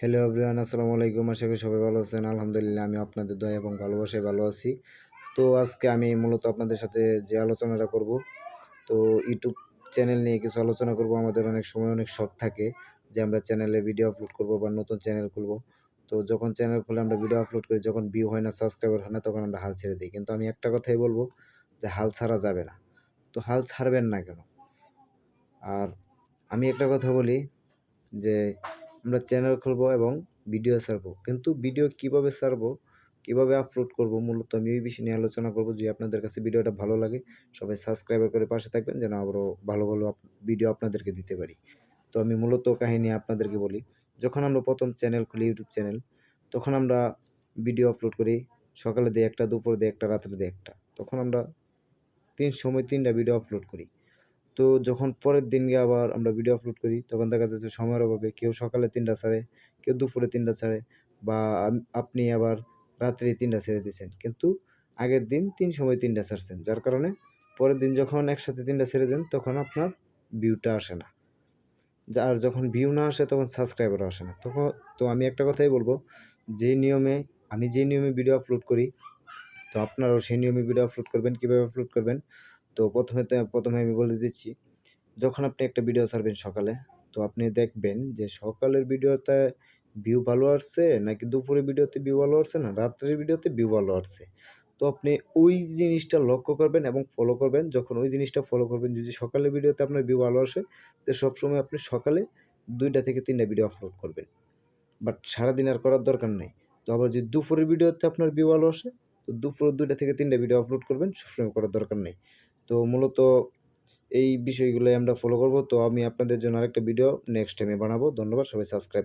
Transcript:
Hello everyone, আসসালামু আলাইকুম। আশা করি সবাই ভালো আছেন। আলহামদুলিল্লাহ আমি আপনাদের দয়া এবং ভালোবাসায় ভালো আছি। তো আজকে আমি মূলত আপনাদের সাথে যে আলোচনাটা করব, তো ইউটিউব চ্যানেল নিয়ে কিছু আলোচনা করব। আমাদের অনেক সময় অনেক শখ থাকে যে আমরা চ্যানেলে ভিডিও আপলোড করব বা নতুন চ্যানেল খুলব। তো যখন চ্যানেল খুলে আমরা ভিডিও আপলোড করি, যখন ভিউ হয় না, সাবস্ক্রাইবার হয় না, তখন আমরা হাল ছেড়ে দিই। কিন্তু আমি একটা কথাই বলব যে হাল ছাড়া যাবে না। তো হাল ছাড়বেন না কেন? আর আমি একটা কথা বলি যে আমরা চ্যানেল খুলবো এবং ভিডিও ছাড়বো। কিন্তু ভিডিও কিভাবে ছাড়বো, কিভাবে আপলোড করবো, মূলত আমি এই বিষয় নিয়ে আলোচনা করবো। যদি আপনাদের কাছে ভিডিওটা ভালো লাগে, সবাই সাবস্ক্রাইবার করে পাশে থাকবেন যেন আবারও ভালো, ভালো ভিডিও আপনাদেরকে দিতে পারি। তো আমি মূলত কাহিনী আপনাদেরকে বলি। যখন আমরা ১ম চ্যানেল খুলি, ইউটিউব চ্যানেল, তখন আমরা ভিডিও আপলোড করি। সকালে দেই একটা, দুপুরে দেই একটা, রাত্রে দেই একটা। তখন আমরা ৩ টা ভিডিও আপলোড করি। তো যখন পরের দিন গিয়ে আবার আমরা ভিডিও আপলোড করি, তখন দেখা যাচ্ছে সময়ের অভাবে কেউ সকালে ৩ টা ছাড়ে, কেউ দুপুরে ৩ টা ছাড়ে, বা আপনি আবার রাত্রে ৩ টা ছেড়ে দিছেন। কিন্তু আগের দিন ৩ সময় ৩ টা ছাড়ছেন। যার কারণে পরের দিন যখন একসাথে ৩ টা ছেড়ে দেন, তখন আপনার ভিউটা আসে না। আর যখন ভিউ না আসে, তখন সাবস্ক্রাইবারও আসে না। তো আমি একটা কথাই বলব, যে নিয়মে আমি যে নিয়মে ভিডিও আপলোড করি, তো আপনারাও সেই নিয়মে ভিডিও আপলোড করবেন। কিভাবে আপলোড করবেন? তো ১ম এ আমি বলে দিচ্ছি। যখন আপনি একটা ভিডিও ছাড়বেন সকালে, তো আপনি দেখবেন যে সকালের ভিডিওতে ভিউ ভালো আসছে, নাকি দুপুরের ভিডিওতে ভিউ ভালো আসছে, না রাত্রের ভিডিওতে ভিউ ভালো আসছে। তো আপনি ওই জিনিসটা লক্ষ্য করবেন এবং ফলো করবেন। যখন ওই জিনিসটা ফলো করবেন, যদি সকালের ভিডিওতে আপনার ভিউ ভালো আসে, তো সবসময় আপনি সকালে ২ টা থেকে ৩ টা ভিডিও আপলোড করবেন। বাট সারাদিন আর করার দরকার নাই। তো আবার যদি দুপুরের ভিডিওতে আপনার ভিউ ভালো আসে, তো দুপুরে ২ টা থেকে ৩ টা ভিডিও আপলোড করবেন। সবসময় করার দরকার নেই। তো মূলত এই বিষয়গুলোই আমরা ফলো করব। তো আমি আপনাদের জন্য আরেকটা ভিডিও নেক্সট টাইমে বানাবো। ধন্যবাদ। সবাই সাবস্ক্রাইব